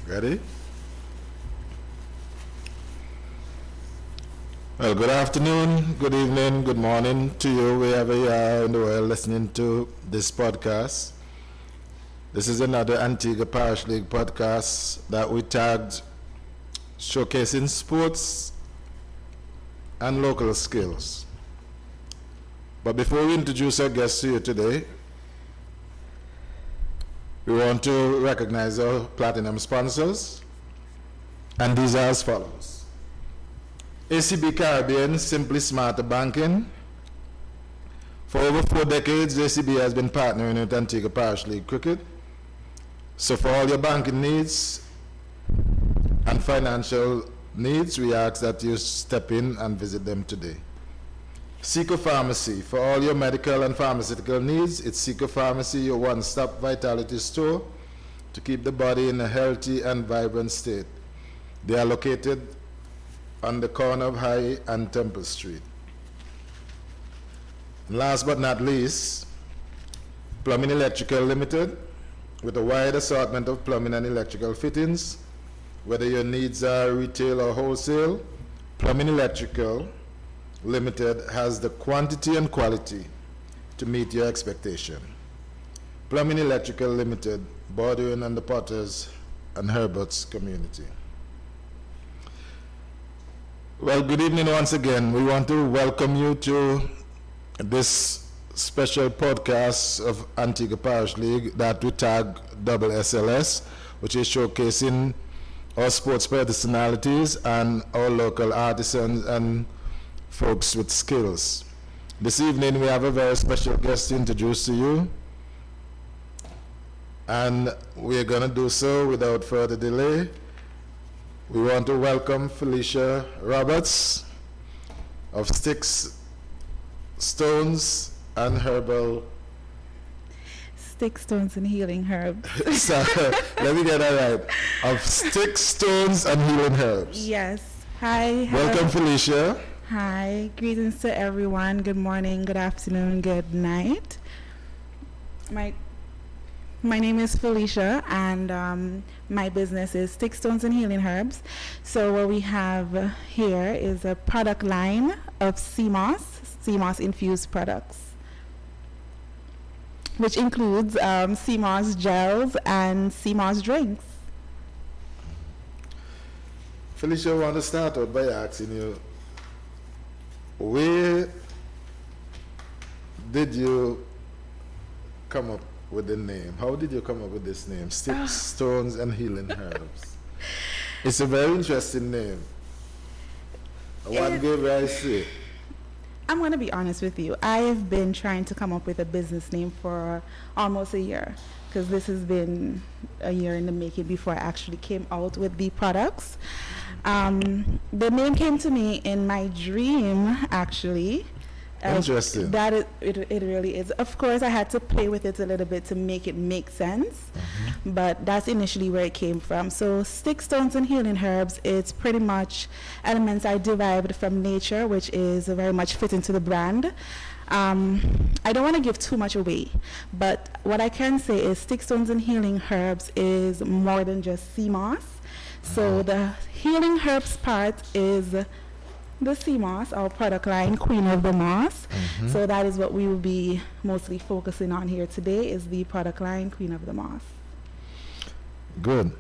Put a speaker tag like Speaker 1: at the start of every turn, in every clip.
Speaker 1: Ready? Well, good afternoon, good evening, good morning to you, wherever you are in the world listening to this podcast. This is another Antigua Parish League podcast that we tagged showcasing sports and local skills. But before we introduce our guests to you today, we want to recognize our platinum sponsors, and these are as follows. ACB Caribbean, Simply Smarter Banking. For over 4 decades, ACB has been partnering with Antigua Parish League Cricket. So for all your banking needs and financial needs, we ask that you step in and visit them today. Seco Pharmacy, for all your medical and pharmaceutical needs, it's Seco Pharmacy, your one-stop vitality store to keep the body in a healthy and vibrant state. They are located on the corner of High and Temple Street. And last but not least, Plumbing Electrical Limited, with a wide assortment of plumbing and electrical fittings. Whether your needs are retail or wholesale, Plumbing Electrical Limited has the quantity and quality to meet your expectation. Plumbing Electrical Limited, bordering on the Potters and Herbert's community. Well, good evening once again. We want to welcome you to this special podcast of Antigua Parish League that we tag Double SLS, which is showcasing our sports personalities and our local artisans and folks with skills. This evening we have a very special guest to introduce to you, and we're going to do so without further delay. We want to welcome Felicia Roberts of Sticks, Stones and Herbal.
Speaker 2: Sticks, Stones and Healing Herbs.
Speaker 1: So, let me get that right. Of Sticks, Stones and Healing Herbs.
Speaker 2: Yes. Hi.
Speaker 1: Welcome, Felicia.
Speaker 2: Hi. Greetings to everyone. Good morning, good afternoon, good night. My name is Felicia, and my business is Sticks, Stones and Healing Herbs. So what we have here is a product line of CMOS infused products, which includes CMOS gels and CMOS drinks.
Speaker 1: Felicia, I want to start out by asking you, where did you come up with the name? How did you come up with this name, Sticks, Stones and Healing Herbs? It's a very interesting name. What gave I say?
Speaker 2: I'm going to be honest with you. I have been trying to come up with a business name for almost a year, because this has been a year in the making before I actually came out with the products. The name came to me in my dream, actually.
Speaker 1: Interesting.
Speaker 2: It really is. Of course, I had to play with it a little bit to make it make sense, but that's initially where it came from. So Sticks, Stones and Healing Herbs, it's pretty much elements I derived from nature, which is very much fitting to the brand. I don't want to give too much away, but what I can say is Sticks, Stones and Healing Herbs is more than just CMOS. So the Healing Herbs part is the CMOS, our product line, Queen of the Moss. So that is what we will be mostly focusing on here today, is the product line, Queen of the Moss.
Speaker 1: Good.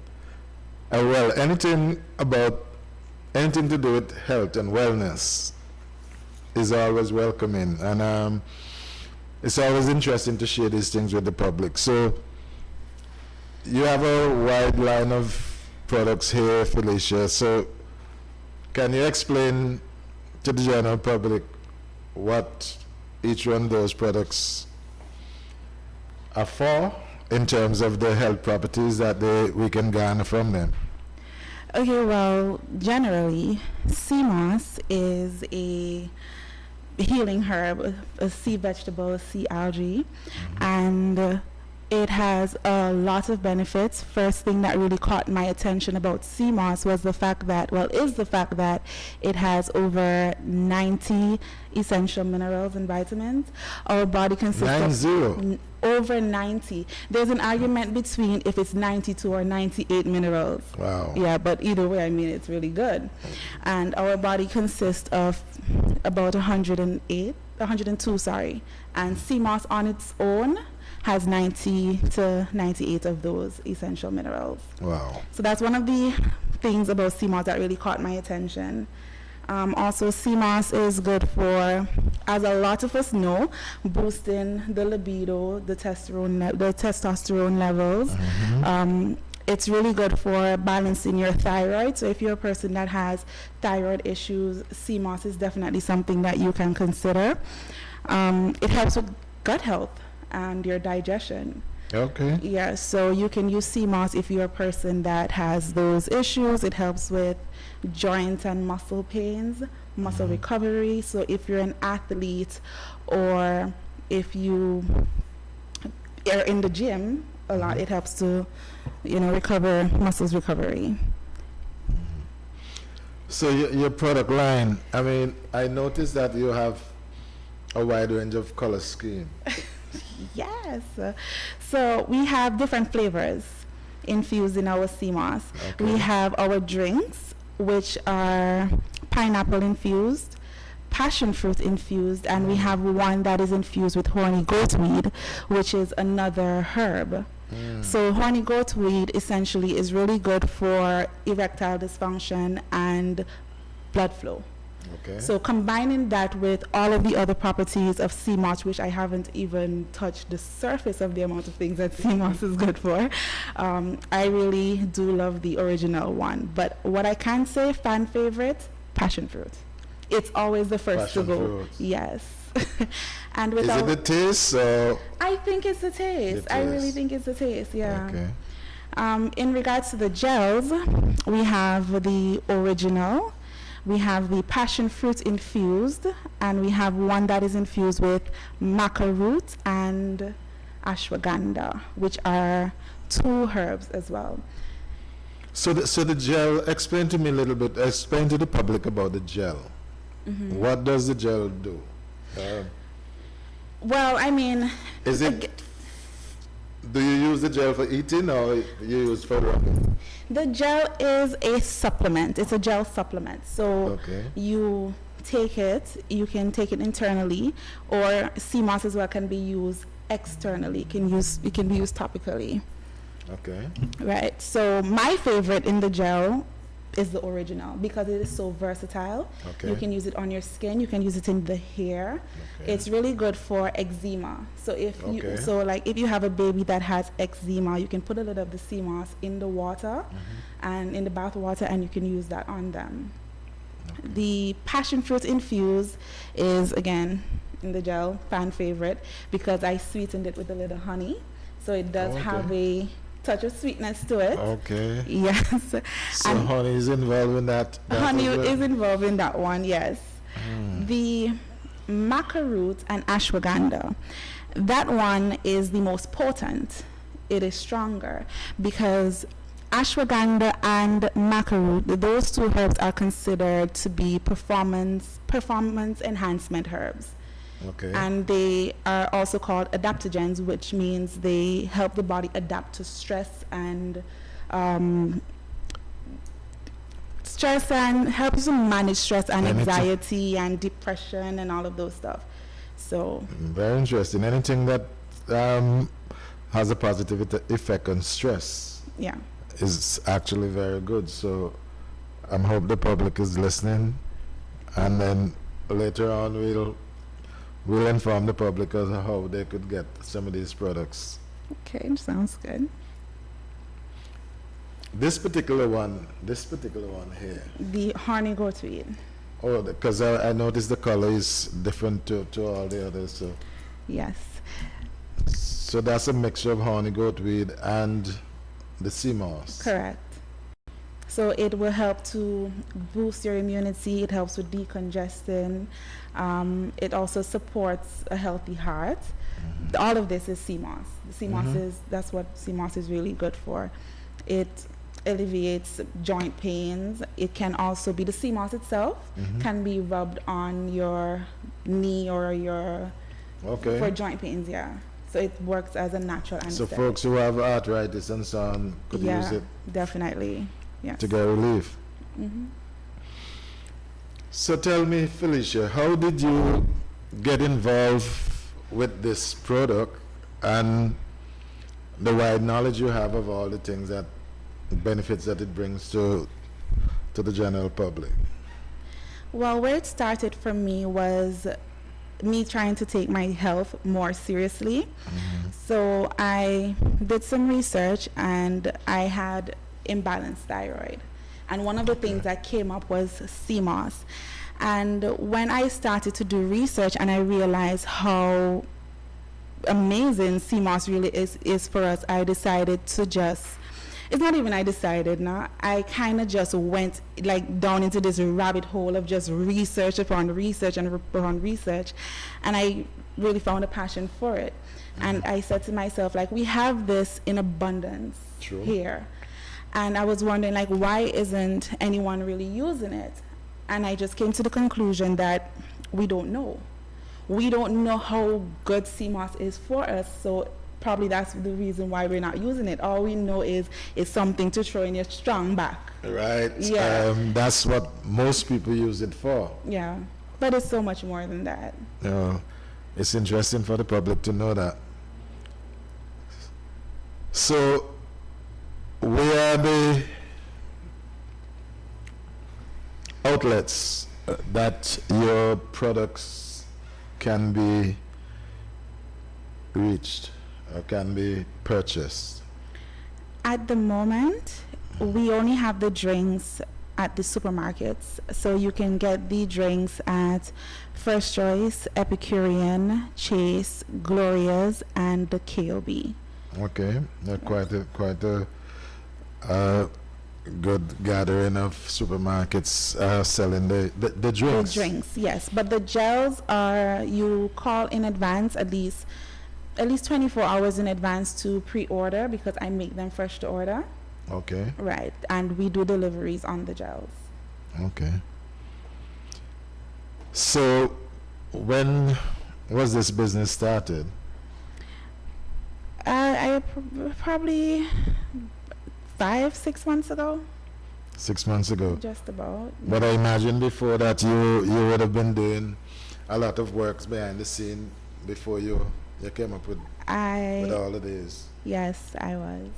Speaker 1: Well, anything to do with health and wellness is always welcoming, and it's always interesting to share these things with the public. So you have a wide line of products here, Felicia. So can you explain to the general public what each one of those products are for in terms of the health properties that we can garner from them?
Speaker 2: Okay, well, generally, CMOS is a healing herb, a sea vegetable, a sea algae, and It has a lot of benefits. First thing that really caught my attention about sea moss was the fact that, it has over 90 essential minerals and vitamins. Our body consists of over 90. There's an argument between if it's 92 or 98 minerals.
Speaker 1: Wow.
Speaker 2: Yeah, but either way, I mean, it's really good. And our body consists of about 102, sorry. And sea moss on its own has 90 to 98 of those essential minerals.
Speaker 1: Wow.
Speaker 2: So that's one of the things about sea moss that really caught my attention. Also, sea moss is good for, as a lot of us know, boosting the libido, the testosterone levels.
Speaker 1: Mm-hmm.
Speaker 2: It's really good for balancing your thyroid. So if you're a person that has thyroid issues, sea moss is definitely something that you can consider. It helps with gut health and your digestion.
Speaker 1: Okay.
Speaker 2: Yeah, so you can use sea moss if you're a person that has those issues. It helps with joint and muscle pains, muscle recovery. So if you're an athlete or if you are in the gym a lot, it helps to, recover muscles recovery.
Speaker 1: So your product line, I mean, I noticed that you have a wide range of color scheme.
Speaker 2: Yes. So we have different flavors infused in our sea moss.
Speaker 1: Okay.
Speaker 2: We have our drinks, which are pineapple infused, passion fruit infused, and we have one that is infused with horny goatweed, which is another herb. So horny goatweed essentially is really good for erectile dysfunction and blood flow.
Speaker 1: Okay.
Speaker 2: So combining that with all of the other properties of sea moss, which I haven't even touched the surface of the amount of things that sea moss is good for, I really do love the original one. But what I can say, fan favorite, passion fruit. It's always the first
Speaker 1: Passion
Speaker 2: to go.
Speaker 1: fruit.
Speaker 2: Yes. And
Speaker 1: Is it the taste or?
Speaker 2: I think it's the taste. I really think it's the taste, yeah.
Speaker 1: Okay.
Speaker 2: In regards to the gels, we have the original, we have the passion fruit infused, and we have one that is infused with maca root and ashwagandha, which are 2 herbs as well.
Speaker 1: So the gel, explain to me a little bit, explain to the public about the gel. What does the gel do?
Speaker 2: Well, I mean,
Speaker 1: Is it, do you use the gel for eating or you use for rubbing?
Speaker 2: the gel is a supplement. It's a gel supplement. So
Speaker 1: Okay.
Speaker 2: you take it, you can take it internally, or sea moss as well can be used externally. It can be used topically.
Speaker 1: Okay.
Speaker 2: Right. So my favorite in the gel is the original because it is so versatile.
Speaker 1: Okay.
Speaker 2: You can use it on your skin, you can use it in the hair.
Speaker 1: Okay.
Speaker 2: It's really good for eczema. So if
Speaker 1: Okay.
Speaker 2: if you have a baby that has eczema, you can put a little of the sea moss in the water and in the bath water, and you can use that on them. The passion fruit infused is, again, in the gel, fan favorite because I sweetened it with a little honey. So it does have a touch of sweetness to it.
Speaker 1: Okay.
Speaker 2: Yes.
Speaker 1: So
Speaker 2: And
Speaker 1: honey is involved in that?
Speaker 2: honey
Speaker 1: as well?
Speaker 2: is involved in that one, yes. The maca root and ashwagandha, that one is the most potent. It is stronger because ashwagandha and maca root, those 2 herbs are considered to be performance enhancement herbs.
Speaker 1: Okay.
Speaker 2: And they are also called adaptogens, which means they help the body adapt to stress and help you to manage stress and anxiety and depression and all of those stuff. So
Speaker 1: Very interesting. Anything that has a positive effect on stress
Speaker 2: yeah.
Speaker 1: is actually very good. So I hope the public is listening, and then later on we'll inform the public as to how they could get some of these products.
Speaker 2: Okay, sounds good.
Speaker 1: This particular one here.
Speaker 2: The horny goatweed.
Speaker 1: Oh, because I noticed the color is different to all the others.
Speaker 2: Yes.
Speaker 1: So that's a mixture of honey goatweed and the sea moss.
Speaker 2: Correct. So it will help to boost your immunity. It helps with decongestion. It also supports a healthy heart. All of this is sea moss. The sea moss is, that's what sea moss is really good for. It alleviates joint pains. It can also be, the sea moss itself can be rubbed on your knee or your, for joint pains, yeah. So it works as a natural
Speaker 1: So
Speaker 2: anesthetic.
Speaker 1: folks who have arthritis and so on could use it
Speaker 2: definitely, yes.
Speaker 1: to get relief. So tell me, Felicia, how did you get involved with this product and the wide knowledge you have of all the things that, the benefits that it brings to the general public?
Speaker 2: Well, where it started for me was me trying to take my health more seriously. So I did some research and I had imbalanced thyroid. And one of the things that came up was sea moss. And when I started to do research and I realized how amazing sea moss really is for us, I decided to just, it's not even I decided, no. I kind of just went like down into this rabbit hole of just research upon research and upon research. And I really found a passion for it. And I said to myself, like, we have this in abundance here. And I was wondering, like, why isn't anyone really using it? And I just came to the conclusion that we don't know. We don't know how good sea moss is for us, so probably that's the reason why we're not using it. All we know is it's something to throw in your strong back.
Speaker 1: Right.
Speaker 2: Yeah.
Speaker 1: That's what most people use it for.
Speaker 2: Yeah, but it's so much more than that.
Speaker 1: It's interesting for the public to know that. So, where are the outlets that your products can be reached or can be purchased?
Speaker 2: At the moment, we only have the drinks at the supermarkets. So you can get the drinks at First Choice, Epicurean, Chase, Gloria's, and the KOB.
Speaker 1: Okay, quite a good gathering of supermarkets selling the drinks.
Speaker 2: The drinks, yes. But the gels are, you call in advance at least 24 hours in advance to pre-order, because I make them fresh to order.
Speaker 1: Okay.
Speaker 2: Right, and we do deliveries on the gels.
Speaker 1: Okay. So, when was this business started?
Speaker 2: Probably 5-6 months ago.
Speaker 1: 6 months ago.
Speaker 2: Just about.
Speaker 1: But I imagine before that you would have been doing a lot of works behind the scene before you came up with all of these.
Speaker 2: Yes, I was.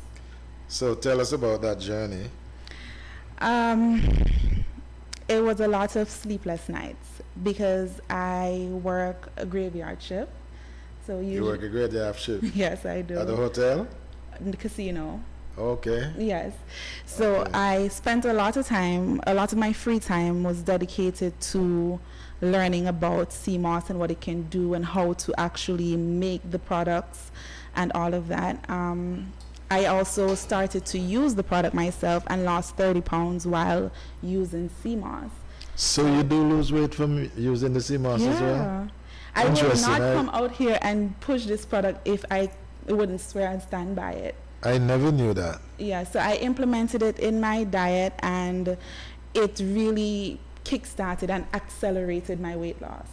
Speaker 1: So tell us about that journey.
Speaker 2: It was a lot of sleepless nights because I work a graveyard shift. So
Speaker 1: you work a graveyard shift?
Speaker 2: Yes, I do.
Speaker 1: At the hotel?
Speaker 2: In the casino.
Speaker 1: Okay.
Speaker 2: Yes. So I spent a lot of my free time was dedicated to learning about sea moss and what it can do and how to actually make the products and all of that. I also started to use the product myself and lost 30 pounds while using sea moss.
Speaker 1: So you do lose weight from using the sea moss as well?
Speaker 2: I would not come out here and push this product if I wouldn't swear and stand by it.
Speaker 1: I never knew that.
Speaker 2: Yeah, so I implemented it in my diet and it really kick-started and accelerated my weight loss.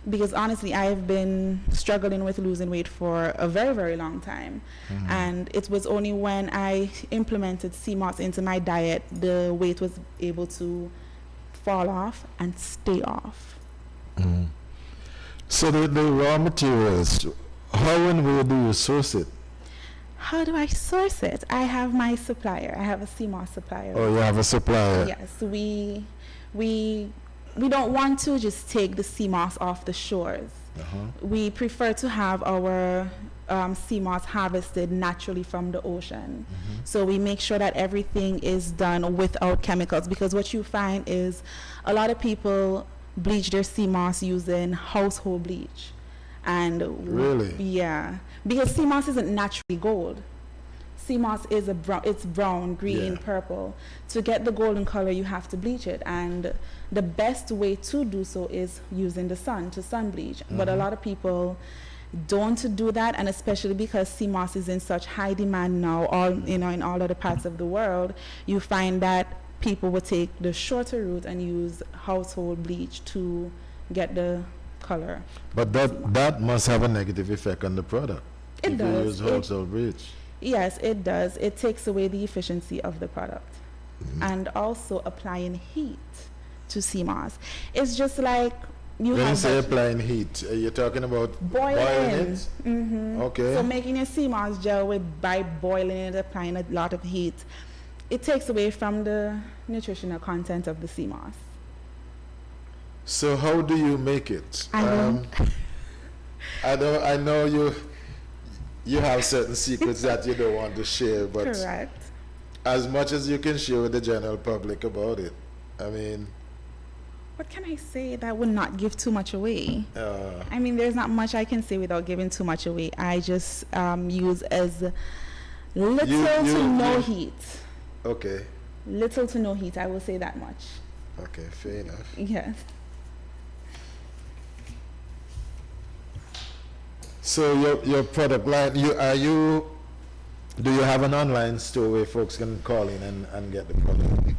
Speaker 2: Because honestly, I've been struggling with losing weight for a very, very long time. And it was only when I implemented sea moss into my diet, the weight was able to fall off and stay off.
Speaker 1: So the raw materials, how and where do you source it?
Speaker 2: How do I source it? I have my supplier. I have a sea moss supplier.
Speaker 1: Oh, you have a supplier?
Speaker 2: Yes, we don't want to just take the sea moss off the shores. We prefer to have our sea moss harvested naturally from the ocean. So we make sure that everything is done without chemicals, because what you find is a lot of people bleach their sea moss using household bleach. And
Speaker 1: really?
Speaker 2: Yeah, because sea moss isn't naturally gold. sea moss is it's brown, green,
Speaker 1: Yeah.
Speaker 2: purple. To get the golden color, you have to bleach it, and the best way to do so is using the sun to sun bleach. But a lot of people don't do that, and especially because sea moss is in such high demand now, in all other parts of the world, you find that people will take the shorter route and use household bleach to get the color.
Speaker 1: But that must have a negative effect on the product.
Speaker 2: It
Speaker 1: if
Speaker 2: does.
Speaker 1: you use household bleach.
Speaker 2: Yes, it does. It takes away the efficiency of the product. And also applying heat to sea moss. It's just like you
Speaker 1: When you
Speaker 2: have
Speaker 1: say applying heat, you're talking about boiling it? Okay.
Speaker 2: So making your sea moss gel by boiling it, applying a lot of heat, it takes away from the nutritional content of the sea moss.
Speaker 1: So how do you make it?
Speaker 2: I don't-
Speaker 1: I know you have certain secrets that you don't want to share, but
Speaker 2: Correct.
Speaker 1: as much as you can share with the general public about it. I mean,
Speaker 2: What can I say that would not give too much away?
Speaker 1: uh,
Speaker 2: I mean, there's not much I can say without giving too much away. I just use as little to no heat.
Speaker 1: okay,
Speaker 2: Little to no heat, I will say that much.
Speaker 1: okay, fair enough.
Speaker 2: Yes.
Speaker 1: So your product line, do you have an online store where folks can call in and get the product?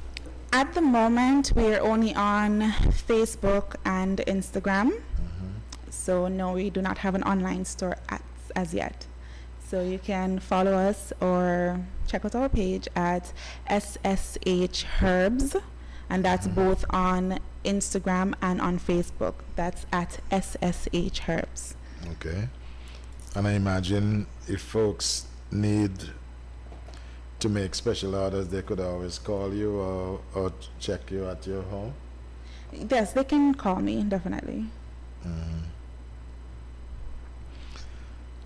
Speaker 2: At the moment, we're only on Facebook and Instagram. So no, we do not have an online store as yet. So you can follow us or check out our page at SSH Herbs, and that's both on Instagram and on Facebook. That's at SSH Herbs.
Speaker 1: Okay. And I imagine if folks need to make special orders, they could always call you or check you at your home.
Speaker 2: Yes, they can call me, definitely.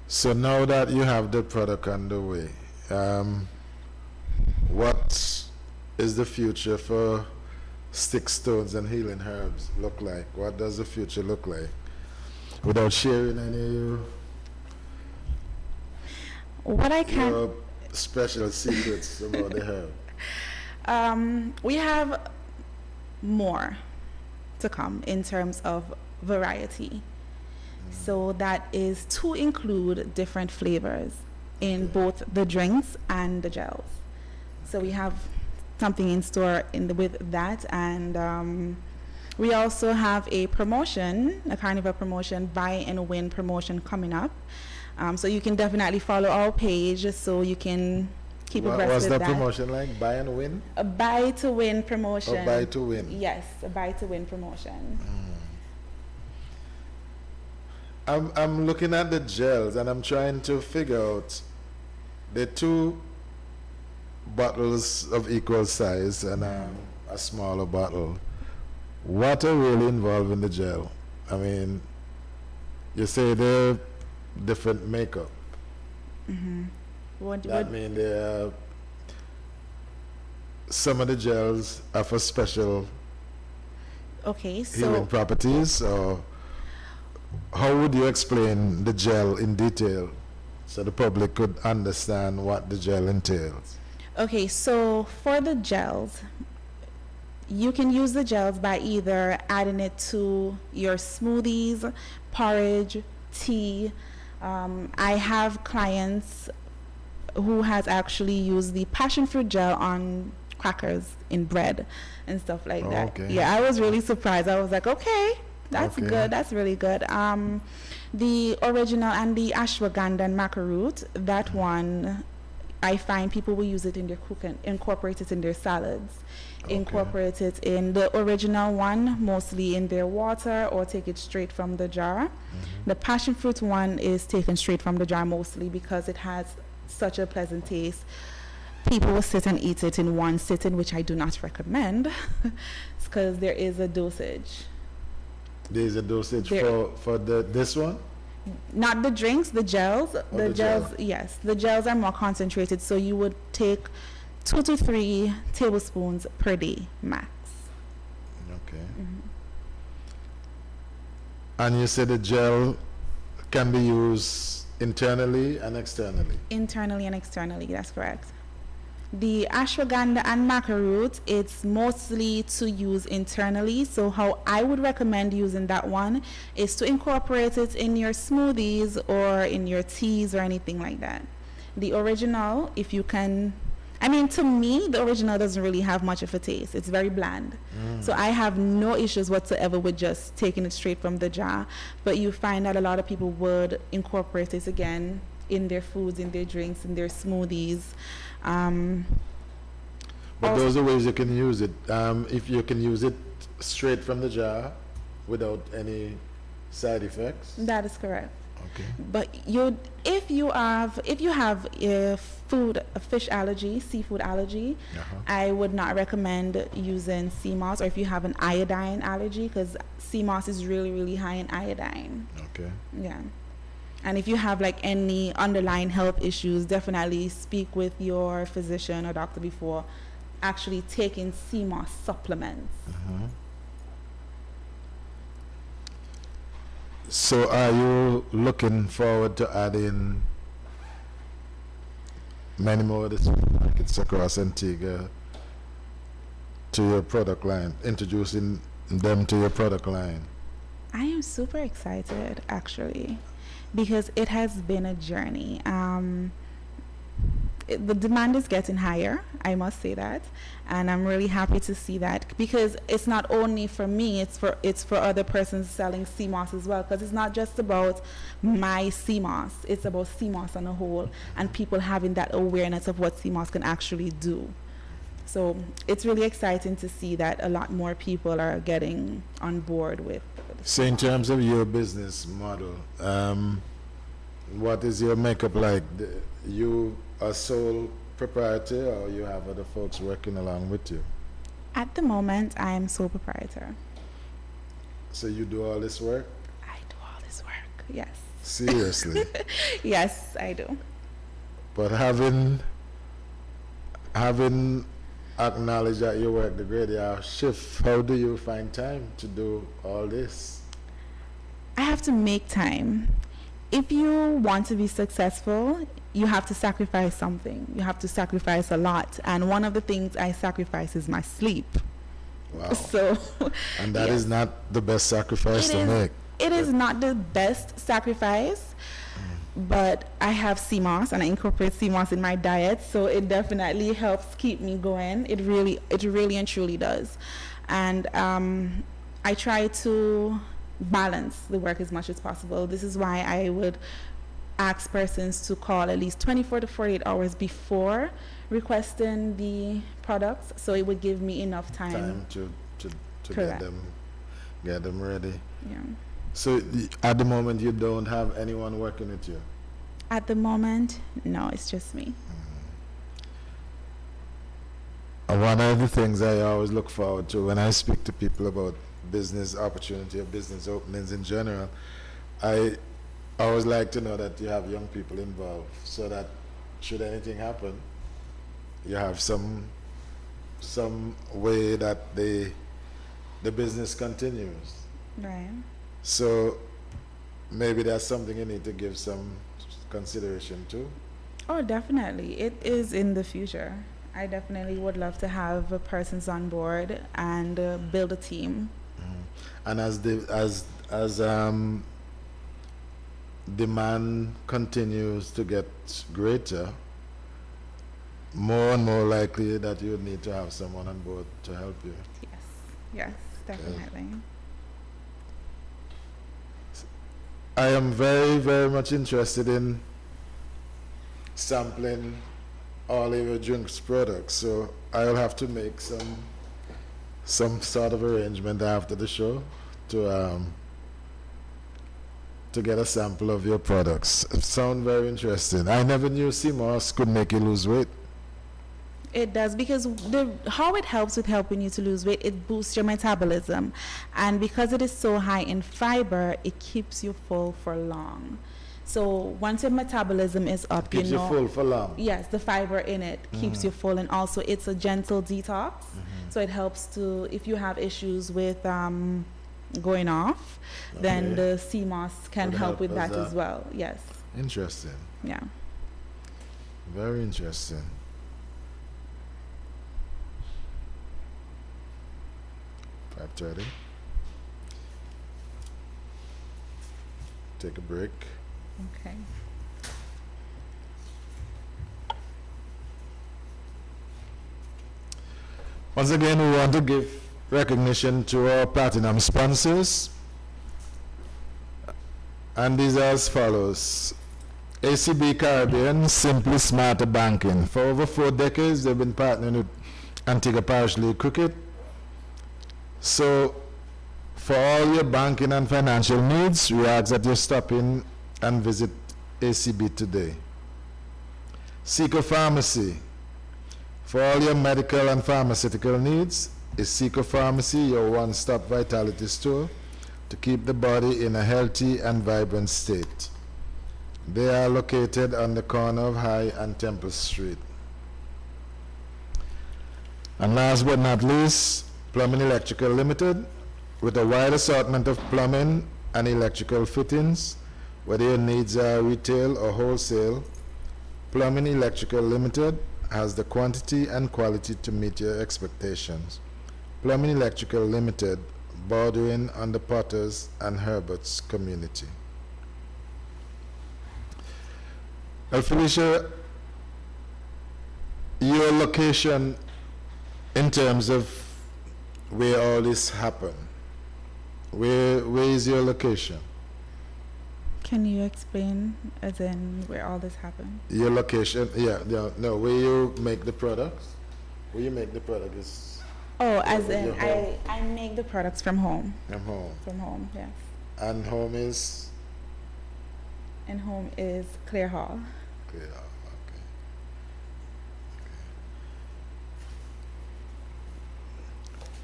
Speaker 1: So now that you have the product underway, what is the future for Stick Stones and Healing Herbs look like? What does the future look like? Without sharing any
Speaker 2: What I can...
Speaker 1: your special secrets about the herb.
Speaker 2: We have more to come in terms of variety. So that is to include different flavors in both the drinks and the gels. So we have something in store with that, and we also have a promotion, a carnival promotion, buy and win promotion coming up. So you can definitely follow our page so you can keep abreast
Speaker 1: What's
Speaker 2: with
Speaker 1: the
Speaker 2: that.
Speaker 1: promotion like? Buy and win?
Speaker 2: A buy to win promotion.
Speaker 1: Or buy to win?
Speaker 2: Yes, a buy to win promotion.
Speaker 1: I'm looking at the gels and I'm trying to figure out the two bottles of equal size and a smaller bottle. What are really involved in the gel? I mean, you say they're different makeup. That means some of the gels are for special
Speaker 2: Okay,
Speaker 1: healing
Speaker 2: so
Speaker 1: properties, or how would you explain the gel in detail so the public could understand what the gel entails?
Speaker 2: okay, so for the gels, you can use the gels by either adding it to your smoothies, porridge, tea. I have clients who has actually used the passion fruit gel on crackers in bread and stuff like that.
Speaker 1: Okay.
Speaker 2: Yeah, I was really surprised. I was like, okay, that's
Speaker 1: Okay.
Speaker 2: good. That's really good. The original and the ashwagandha and maca root, that one, I find people will use it in their cooking, incorporate it in their salads, incorporate it in the original one, mostly in their water, or take it straight from the jar. The passion fruit one is taken straight from the jar mostly because it has such a pleasant taste. People will sit and eat it in one sitting, which I do not recommend because there is a dosage.
Speaker 1: There's a dosage
Speaker 2: There-
Speaker 1: for this one?
Speaker 2: Not the drinks, the gels.
Speaker 1: Oh,
Speaker 2: The
Speaker 1: the
Speaker 2: gels,
Speaker 1: gel.
Speaker 2: yes. The gels are more concentrated, so you would take 2 to 3 tablespoons per day, max.
Speaker 1: Okay. And you said the gel can be used internally and externally.
Speaker 2: Internally and externally, that's correct. The ashwagandha and maca root, it's mostly to use internally. So how I would recommend using that one is to incorporate it in your smoothies or in your teas or anything like that. The original, if you can, I mean, to me, the original doesn't really have much of a taste. It's very bland. So I have no issues whatsoever with just taking it straight from the jar. But you find that a lot of people would incorporate it again in their foods, in their drinks, in their smoothies.
Speaker 1: But those are ways you can use it. If you can use it straight from the jar without any side effects.
Speaker 2: That is correct.
Speaker 1: Okay.
Speaker 2: But if you have a fish allergy, seafood allergy, I would not recommend using sea moss, or if you have an iodine allergy, because sea moss is really, really high in iodine.
Speaker 1: Okay.
Speaker 2: Yeah. And if you have like any underlying health issues, definitely speak with your physician or doctor before actually taking sea moss supplements.
Speaker 1: So are you looking forward to adding many more of the supermarkets across Antigua to your product line, introducing them to your product line?
Speaker 2: I am super excited, actually, because it has been a journey. The demand is getting higher, I must say that, and I'm really happy to see that, because it's not only for me, it's for other persons selling CMOS as well, because it's not just about my CMOS, it's about CMOS on a whole, and people having that awareness of what CMOS can actually do. So it's really exciting to see that a lot more people are getting on board with.
Speaker 1: So in terms of your business model, what is your makeup like? You are sole proprietor, or you have other folks working along with you?
Speaker 2: At the moment, I am sole proprietor.
Speaker 1: So you do all this work?
Speaker 2: I do all this work, yes.
Speaker 1: Seriously?
Speaker 2: Yes, I do.
Speaker 1: But having acknowledged that you work the graveyard shift, how do you find time to do all this?
Speaker 2: I have to make time. If you want to be successful, you have to sacrifice something. You have to sacrifice a lot. And one of the things I sacrifice is my sleep.
Speaker 1: Wow.
Speaker 2: So,
Speaker 1: and that
Speaker 2: yes.
Speaker 1: is not the best sacrifice to make.
Speaker 2: It is not the best sacrifice, but I have CMOS and I incorporate CMOS in my diet, so it definitely helps keep me going. It really and truly does. And I try to balance the work as much as possible. This is why I would ask persons to call at least 24 to 48 hours before requesting the products, so it would give me enough time
Speaker 1: to
Speaker 2: Correct.
Speaker 1: get them ready.
Speaker 2: Yeah.
Speaker 1: So at the moment you don't have anyone working with you?
Speaker 2: At the moment, no, it's just me.
Speaker 1: One of the things I always look forward to when I speak to people about business opportunity or business openings in general, I always like to know that you have young people involved, so that should anything happen, you have some way that the business continues.
Speaker 2: Right.
Speaker 1: So maybe that's something you need to give some consideration to.
Speaker 2: Oh, definitely. It is in the future. I definitely would love to have persons on board and build a team.
Speaker 1: And as demand continues to get greater, more and more likely that you need to have someone on board to help you.
Speaker 2: Yes, definitely.
Speaker 1: I am very, very much interested in sampling all of your drinks products, so I'll have to make some sort of arrangement after the show to get a sample of your products. It sounds very interesting. I never knew CMOS could make you lose weight.
Speaker 2: It does, because how it helps with helping you to lose weight, it boosts your metabolism, and because it is so high in fiber, it keeps you full for long. So once your metabolism is up,
Speaker 1: Keeps you full for long.
Speaker 2: Yes, the fiber in it keeps you full, and also it's a gentle detox. So it helps to, if you have issues with going off, then the CMOS can
Speaker 1: Would
Speaker 2: help
Speaker 1: help
Speaker 2: with
Speaker 1: with
Speaker 2: that
Speaker 1: that.
Speaker 2: as well. Yes.
Speaker 1: Interesting.
Speaker 2: Yeah.
Speaker 1: Very interesting. $5:30. Take a break.
Speaker 2: Okay.
Speaker 1: Once again, we want to give recognition to our platinum sponsors. And these are as follows. ACB Caribbean, Simply Smarter Banking. For over 4 decades, they've been partnering with Antigua Parish League Cricket. So, for all your banking and financial needs, we ask that you stop in and visit ACB today. Seeker Pharmacy. For all your medical and pharmaceutical needs, is Seeker Pharmacy your one-stop vitality store to keep the body in a healthy and vibrant state. They are located on the corner of High and Temple Street. And last but not least, Plumbing Electrical Limited, with a wide assortment of plumbing and electrical fittings, whether your needs are retail or wholesale. Plumbing Electrical Limited has the quantity and quality to meet your expectations. Plumbing Electrical Limited, bordering on the Potters and Herberts community. Felicia, your location in terms of where all this happened, where is your location?
Speaker 2: Can you explain, as in where all this happened?
Speaker 1: Your location, no, where you make the products? Where you make the product is...
Speaker 2: Oh, as in, I make the products from home.
Speaker 1: From home.
Speaker 2: From home, yes.
Speaker 1: And home is?
Speaker 2: And home is Clear Hall.
Speaker 1: Clear Hall, okay.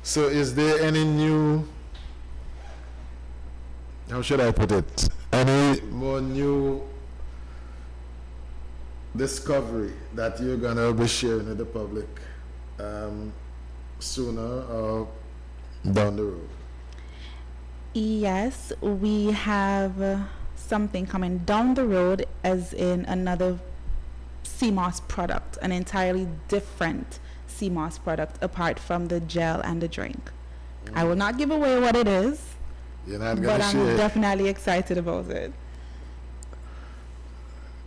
Speaker 1: So is there any new, how should I put it, any more new discovery that you're going to be sharing with the public sooner or down the road?
Speaker 2: Yes, we have something coming down the road, as in another CMOS product, an entirely different CMOS product apart from the gel and the drink. I will not give away what it is,
Speaker 1: You're not going
Speaker 2: but
Speaker 1: to
Speaker 2: I'm
Speaker 1: share it?
Speaker 2: definitely excited about it.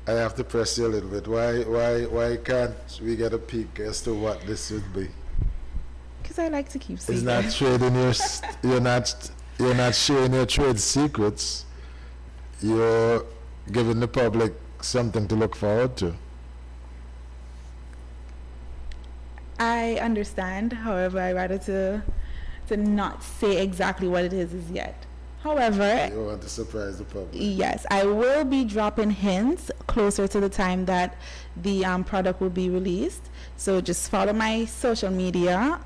Speaker 1: I have to press you a little bit. Why can't we get a peek as to what this would be?
Speaker 2: Because I like to keep
Speaker 1: It's
Speaker 2: secrets.
Speaker 1: not trading your you're not sharing your trade secrets. You're giving the public something to look forward to.
Speaker 2: I understand. However, I rather to not say exactly what it is as yet. However,
Speaker 1: You want to surprise the public.
Speaker 2: yes, I will be dropping hints closer to the time that the product will be released. So just follow my social media,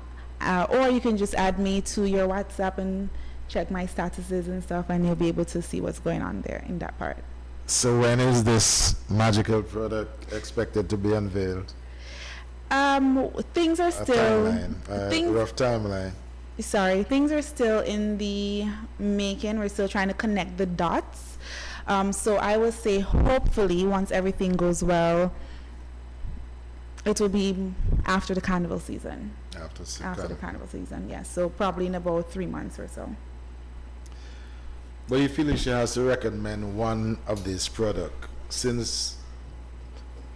Speaker 2: or you can just add me to your WhatsApp and check my statuses and stuff, and you'll be able to see what's going on there in that part.
Speaker 1: So when is this magical product expected to be unveiled?
Speaker 2: Things are
Speaker 1: A
Speaker 2: still
Speaker 1: timeline, rough timeline.
Speaker 2: things are still in the making. We're still trying to connect the dots. So I will say, hopefully, once everything goes well, it will be after the carnival season. After the carnival season, yes. So probably in about 3 months or so.
Speaker 1: But you feel she has to recommend one of these products, since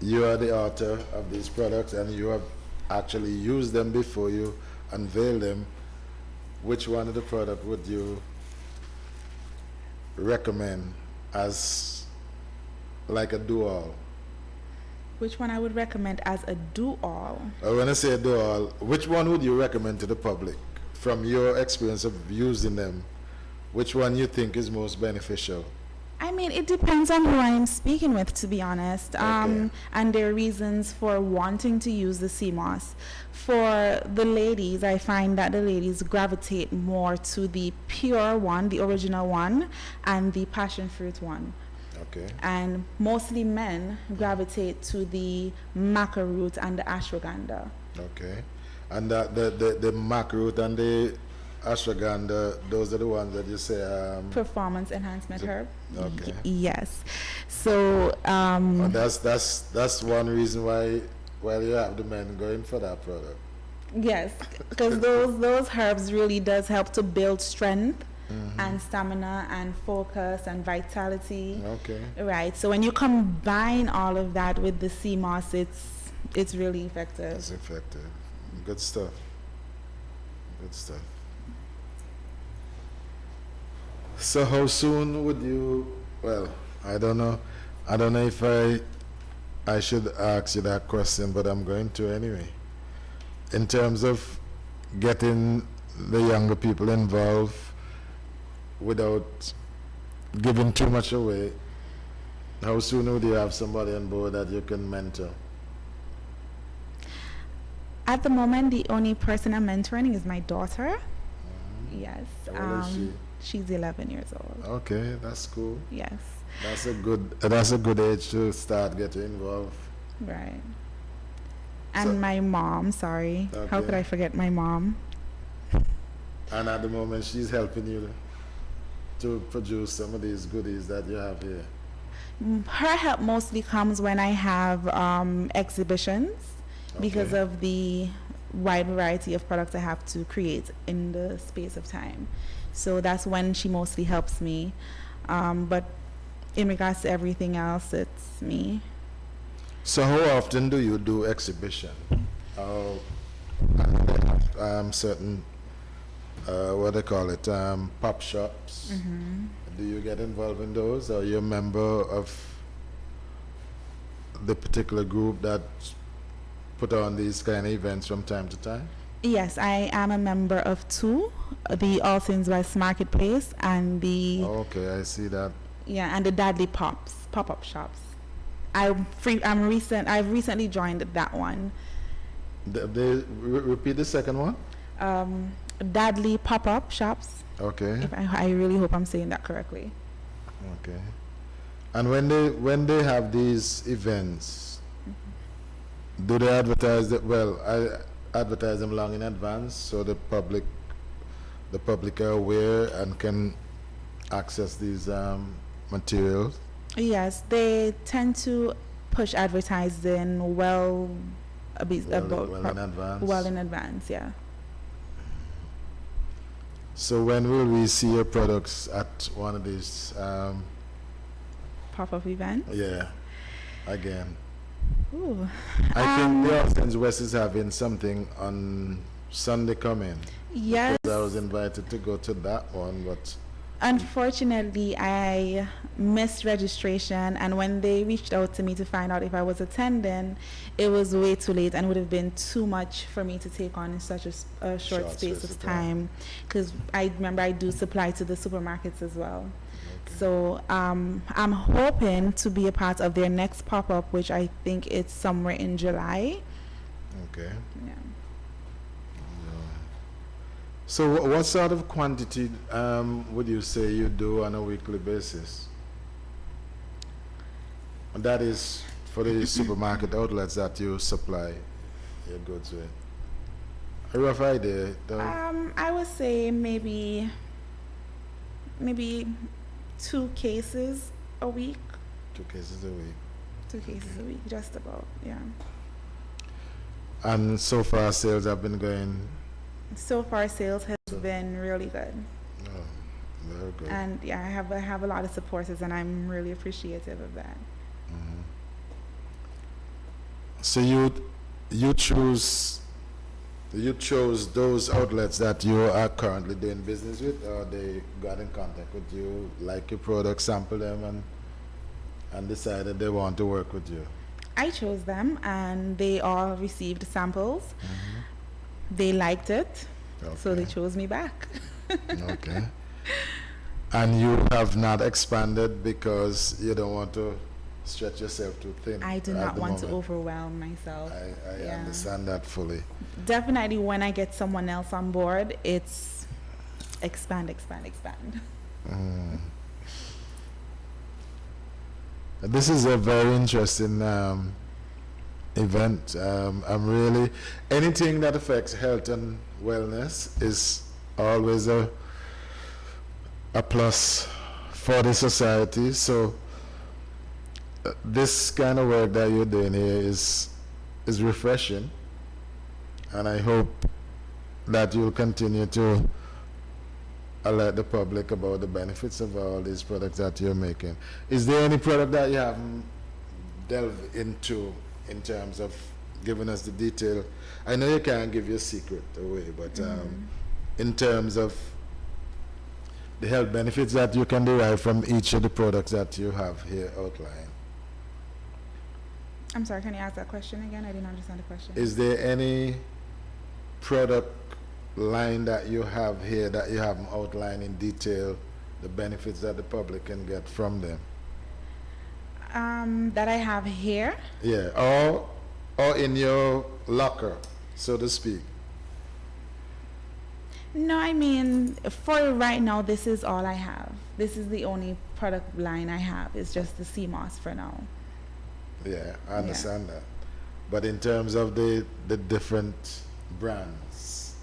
Speaker 1: you are the author of these products and you have actually used them before you unveil them. Which one of the product would you recommend as like a do-all?
Speaker 2: Which one I would recommend as a do-all?
Speaker 1: When I say do-all, which one would you recommend to the public from your experience of using them? Which one you think is most beneficial?
Speaker 2: I mean, it depends on who I'm speaking with, to be honest.
Speaker 1: Okay.
Speaker 2: And there are reasons for wanting to use the CMOS. For the ladies, I find that the ladies gravitate more to the pure one, the original one, and the passion fruit one.
Speaker 1: Okay.
Speaker 2: And mostly men gravitate to the maca root and the ashwagandha.
Speaker 1: Okay. And the maca root and the ashwagandha, those are the ones that you say,
Speaker 2: Performance enhancement herb.
Speaker 1: okay.
Speaker 2: Yes. So
Speaker 1: And that's one reason why you have the men going for that product.
Speaker 2: yes, because those herbs really does help to build strength and stamina and focus and vitality.
Speaker 1: Okay.
Speaker 2: Right. So when you combine all of that with the sea moss, it's really effective.
Speaker 1: It's effective. Good stuff. Good stuff. So how soon would you, well, I don't know if I should ask you that question, but I'm going to anyway. In terms of getting the younger people involved without giving too much away, how soon would you have somebody on board that you can mentor?
Speaker 2: At the moment, the only person I'm mentoring is my daughter. Yes.
Speaker 1: How old is she?
Speaker 2: She's 11 years old.
Speaker 1: Okay, that's cool.
Speaker 2: Yes.
Speaker 1: That's a good age to start getting involved.
Speaker 2: Right. And
Speaker 1: So-
Speaker 2: my mom, sorry. How
Speaker 1: Okay.
Speaker 2: could I forget my mom?
Speaker 1: And at the moment, she's helping you to produce some of these goodies that you have here.
Speaker 2: Her help mostly comes when I have exhibitions because
Speaker 1: Okay.
Speaker 2: of the wide variety of products I have to create in the space of time. So that's when she mostly helps me. But in regards to everything else, it's me.
Speaker 1: So how often do you do exhibition? Certain, what they call it, pop shops. Do you get involved in those? Or are you a member of the particular group that put on these kind of events from time to time?
Speaker 2: Yes, I am a member of two, the All Things West Marketplace and the
Speaker 1: Okay, I see that.
Speaker 2: and the Dadley pop-up shops. I've recently joined that one.
Speaker 1: Repeat the second one?
Speaker 2: Dadley pop-up shops.
Speaker 1: Okay.
Speaker 2: If I really hope I'm saying that correctly.
Speaker 1: Okay. And when they have these events, do they advertise that? Well, I advertise them long in advance so the public are aware and can access these materials.
Speaker 2: Yes, they tend to push advertising well
Speaker 1: in advance.
Speaker 2: Well in advance, yeah.
Speaker 1: So when will we see your products at one of these?
Speaker 2: Pop-up events.
Speaker 1: Yeah, again.
Speaker 2: Ooh.
Speaker 1: I think the Austin's West is having something on Sunday coming.
Speaker 2: Yes.
Speaker 1: I was invited to go to that one, but
Speaker 2: Unfortunately, I missed registration, and when they reached out to me to find out if I was attending, it was way too late and would have been too much for me to take on in such a short space of time. Because I remember I do supply to the supermarkets as well.
Speaker 1: okay.
Speaker 2: So I'm hoping to be a part of their next pop-up, which I think it's somewhere in July.
Speaker 1: Okay.
Speaker 2: Yeah.
Speaker 1: So what sort of quantity would you say you do on a weekly basis? And that is for the supermarket outlets that you supply your goods with. A rough idea, though?
Speaker 2: I would say maybe 2 cases a week.
Speaker 1: 2 cases a week.
Speaker 2: 2 cases a week, just about, yeah.
Speaker 1: And so far sales have been going,
Speaker 2: So far, sales has been really good,
Speaker 1: very good.
Speaker 2: and yeah, I have a lot of supporters, and I'm really appreciative of that.
Speaker 1: So you chose those outlets that you are currently doing business with, or they got in contact with you, like your product, sample them, and decided they want to work with you?
Speaker 2: I chose them, and they all received samples. They liked it, so they
Speaker 1: Okay.
Speaker 2: chose me back.
Speaker 1: Okay. And you have not expanded because you don't want to stretch yourself too thin?
Speaker 2: I do
Speaker 1: at
Speaker 2: not
Speaker 1: the
Speaker 2: want to
Speaker 1: moment?
Speaker 2: overwhelm myself.
Speaker 1: I
Speaker 2: Yeah.
Speaker 1: understand that fully.
Speaker 2: Definitely, when I get someone else on board, it's expand.
Speaker 1: This is a very interesting event. I'm really, anything that affects health and wellness is always a plus for the society. So this kind of work that you're doing here is refreshing, and I hope that you'll continue to alert the public about the benefits of all these products that you're making. Is there any product that you haven't delved into in terms of giving us the detail? I know you can't give your secret away, but in terms of the health benefits that you can derive from each of the products that you have here outlined.
Speaker 2: I'm sorry, can you ask that question again? I didn't understand the question.
Speaker 1: Is there any product line that you have here that you haven't outlined in detail, the benefits that the public can get from them?
Speaker 2: That I have here?
Speaker 1: Yeah, or in your locker, so to speak.
Speaker 2: No, I mean, for right now, this is all I have. This is the only product line I have. It's just the sea moss for now.
Speaker 1: Yeah, I understand that. But in terms of the different brands.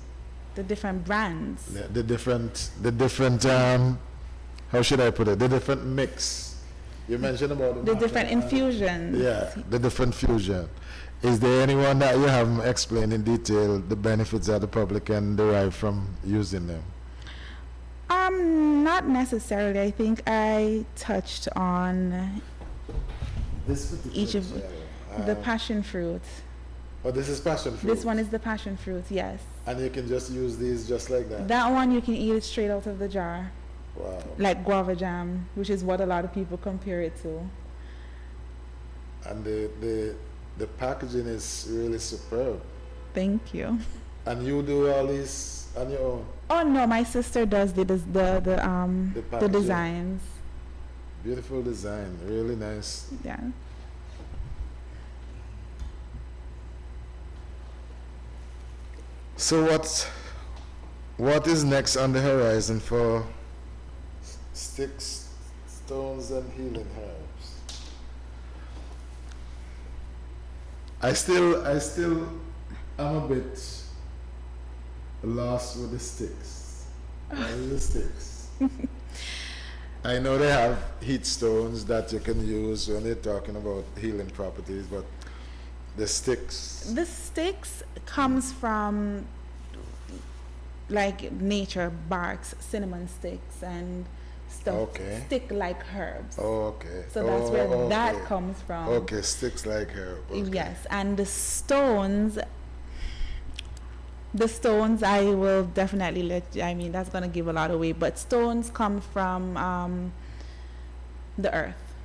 Speaker 2: The different brands.
Speaker 1: Yeah, the different how should I put it? The different mix. You mentioned about
Speaker 2: The different infusions.
Speaker 1: Yeah, the different fusion. Is there anyone that you haven't explained in detail the benefits that the public can derive from using them?
Speaker 2: Not necessarily. I think I touched on
Speaker 1: This
Speaker 2: each of the passion fruit.
Speaker 1: Oh, this is passion fruit.
Speaker 2: This one is the passion fruit, yes.
Speaker 1: And you can just use these just like that?
Speaker 2: That one you can eat it straight out of the jar.
Speaker 1: Wow.
Speaker 2: Like guava jam, which is what a lot of people compare it to.
Speaker 1: And the packaging is really superb.
Speaker 2: Thank you.
Speaker 1: And you do all this on your own?
Speaker 2: Oh no, my sister does the
Speaker 1: packaging.
Speaker 2: designs.
Speaker 1: Beautiful design, really nice.
Speaker 2: Yeah.
Speaker 1: So what is next on the horizon for Sticks, Stones and Healing Herbs? I still am a bit lost with the sticks. What are the sticks? I know they have heat stones that you can use when they're talking about healing properties, but the sticks.
Speaker 2: The sticks comes from like nature, barks, cinnamon sticks and stuff.
Speaker 1: Okay.
Speaker 2: Stick like herbs.
Speaker 1: Oh, okay.
Speaker 2: So that's where that
Speaker 1: okay.
Speaker 2: comes from.
Speaker 1: Okay, sticks like herb. Okay.
Speaker 2: Yes, and the stones I will definitely that's going to give a lot away, but stones come from the earth.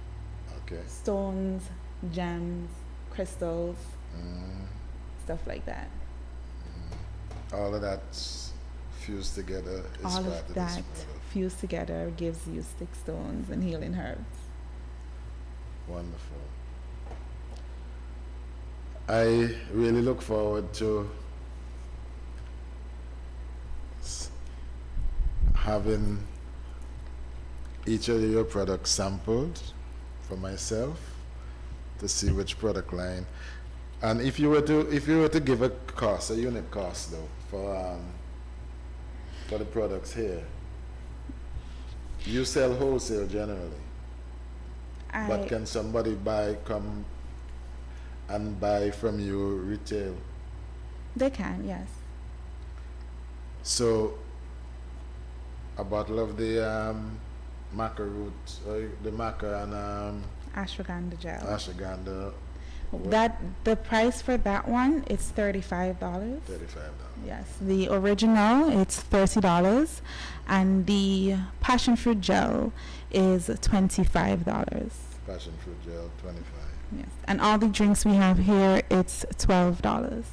Speaker 1: Okay.
Speaker 2: Stones, gems, crystals, stuff like that.
Speaker 1: All of that fused together is
Speaker 2: All
Speaker 1: part
Speaker 2: of
Speaker 1: of this
Speaker 2: that
Speaker 1: product.
Speaker 2: fused together gives you stick stones and healing herbs.
Speaker 1: Wonderful. I really look forward to having each of your products sampled for myself to see which product line. And if you were to give a cost, a unit cost though, for the products here, you sell wholesale generally, but can somebody come and buy from you retail?
Speaker 2: They can, yes.
Speaker 1: So a bottle of the maca root, or the maca and
Speaker 2: Ashwagandha gel.
Speaker 1: ashwagandha,
Speaker 2: The price for that one is $35.
Speaker 1: $35.
Speaker 2: Yes, the original it's $30, and the passion fruit gel is $25.
Speaker 1: Passion fruit gel, 25.
Speaker 2: Yes, and all the drinks we have here it's $12.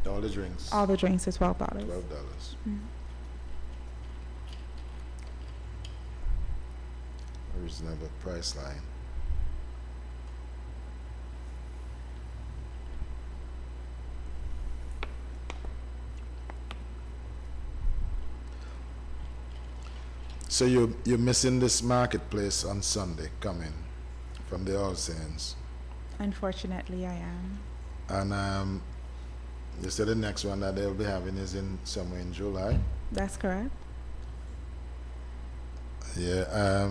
Speaker 1: All the drinks.
Speaker 2: All the drinks are $12.
Speaker 1: $12. Reasonable price line. So you're missing this marketplace on Sunday coming from the All Saints,
Speaker 2: Unfortunately, I am.
Speaker 1: and You said the next one that they'll be having is in somewhere in July.
Speaker 2: That's correct.
Speaker 1: Yeah,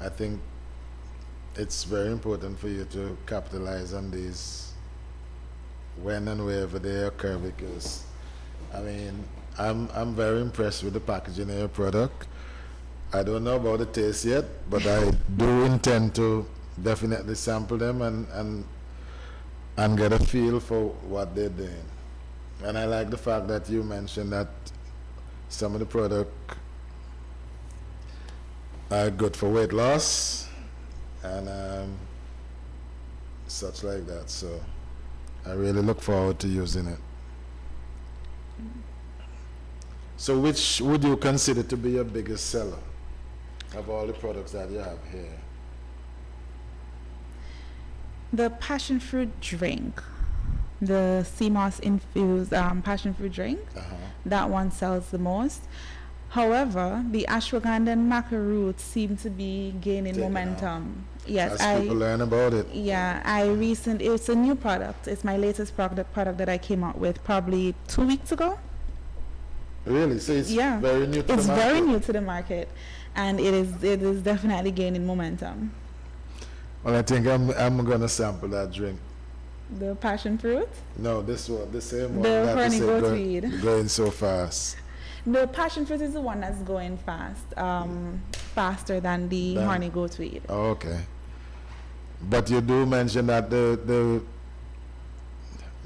Speaker 1: I think it's very important for you to capitalize on these when and wherever they occur, because I mean I'm very impressed with the packaging of your product. I don't know about the taste yet, but I do intend to definitely sample them and get a feel for what they're doing. And I like the fact that you mentioned that some of the product are good for weight loss and such like that. So I really look forward to using it. So which would you consider to be your biggest seller of all the products that you have here?
Speaker 2: The passion fruit drink, the sea moss infused passion fruit drink, that one sells the most. However, the ashwagandha and maca root seem to be gaining
Speaker 1: Taking
Speaker 2: momentum. Yes,
Speaker 1: As people learn about it.
Speaker 2: yeah, it's a new product. It's my latest product that I came out with probably 2 weeks ago.
Speaker 1: Really? So it's
Speaker 2: Yeah.
Speaker 1: very new to the
Speaker 2: It's
Speaker 1: market?
Speaker 2: very new to the market, and it is definitely gaining momentum.
Speaker 1: Well, I think I'm gonna sample that drink.
Speaker 2: The passion fruit,
Speaker 1: No, this one, the same one.
Speaker 2: the
Speaker 1: that you
Speaker 2: honey
Speaker 1: said
Speaker 2: goat
Speaker 1: going,
Speaker 2: weed.
Speaker 1: going so fast.
Speaker 2: The passion fruit is the one that's going fast, faster than the
Speaker 1: Than-
Speaker 2: honey goat weed.
Speaker 1: Oh, okay. But you do mention that the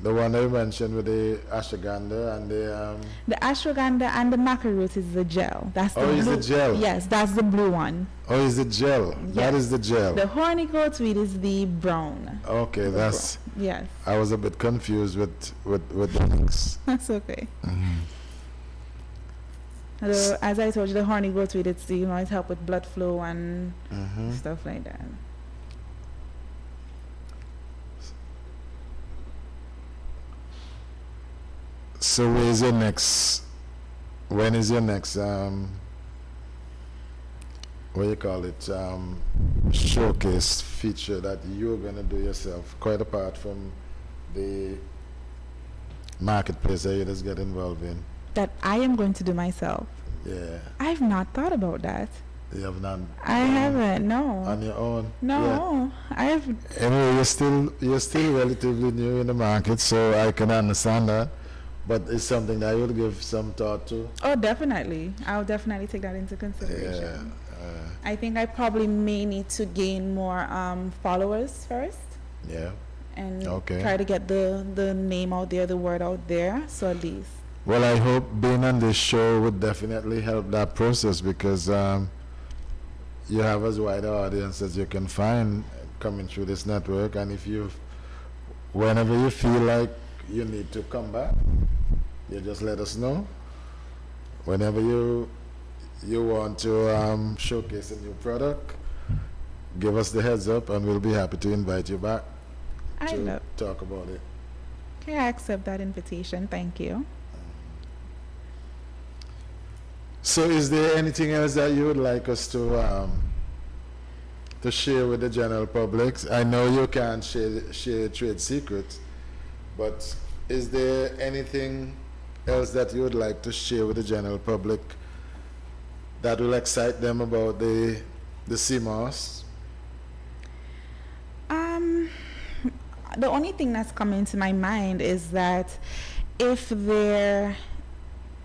Speaker 1: one that you mentioned with the ashwagandha and the
Speaker 2: The ashwagandha and the maca root is the gel. That's the
Speaker 1: Oh,
Speaker 2: blue.
Speaker 1: is the gel?
Speaker 2: Yes, that's the blue one.
Speaker 1: oh, is the gel? That
Speaker 2: Yes.
Speaker 1: is the gel.
Speaker 2: The honey goat weed is the brown.
Speaker 1: Okay, that's.
Speaker 2: Yes,
Speaker 1: I was a bit confused with the mix.
Speaker 2: that's okay. As I told you, the honey goat weed, it's it help with blood flow and stuff like that.
Speaker 1: So where's your next? When is your next? What do you call it? Showcase feature that you're gonna do yourself, quite apart from the marketplace that you just get involved in.
Speaker 2: That I am going to do myself.
Speaker 1: Yeah,
Speaker 2: I've not thought about that.
Speaker 1: you have not.
Speaker 2: I haven't. No.
Speaker 1: On your own.
Speaker 2: No. I've.
Speaker 1: Yeah. Anyway, you're still relatively new in the market, so I can understand that. But it's something that I would give some thought to.
Speaker 2: Oh, definitely. I'll definitely take that into consideration.
Speaker 1: Yeah.
Speaker 2: I think I probably may need to gain more followers first,
Speaker 1: Yeah.
Speaker 2: and
Speaker 1: Okay.
Speaker 2: try to get the name out there, the word out there. So at least.
Speaker 1: Well, I hope being on this show would definitely help that process, because you have as wide an audience as you can find coming through this network, and whenever you feel like you need to come back, you just let us know. Whenever you want to showcase a new product, give us the heads up, and we'll be happy to invite you back to talk about it.
Speaker 2: Okay, I accept that invitation. Thank you.
Speaker 1: So is there anything else that you would like us to share with the general public? I know you can't share trade secrets, but is there anything else that you would like to share with the general public that will excite them about the CMOS?
Speaker 2: The only thing that's coming to my mind is that if there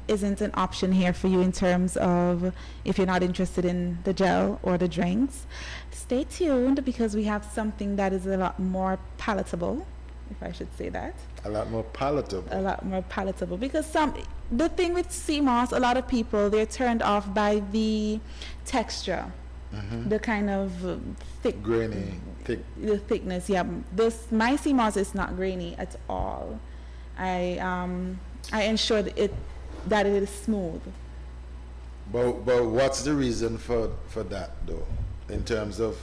Speaker 2: isn't an option here for you in terms of if you're not interested in the gel or the drinks, stay tuned, because we have something that is a lot more palatable, if I should say that.
Speaker 1: A lot more palatable.
Speaker 2: A lot more palatable, because the thing with CMOS, a lot of people, they're turned off by the texture, the kind of thick,
Speaker 1: Grainy, thick.
Speaker 2: the thickness. Yeah, my CMOS is not grainy at all. I ensure that it is smooth.
Speaker 1: But what's the reason for that, though, in terms of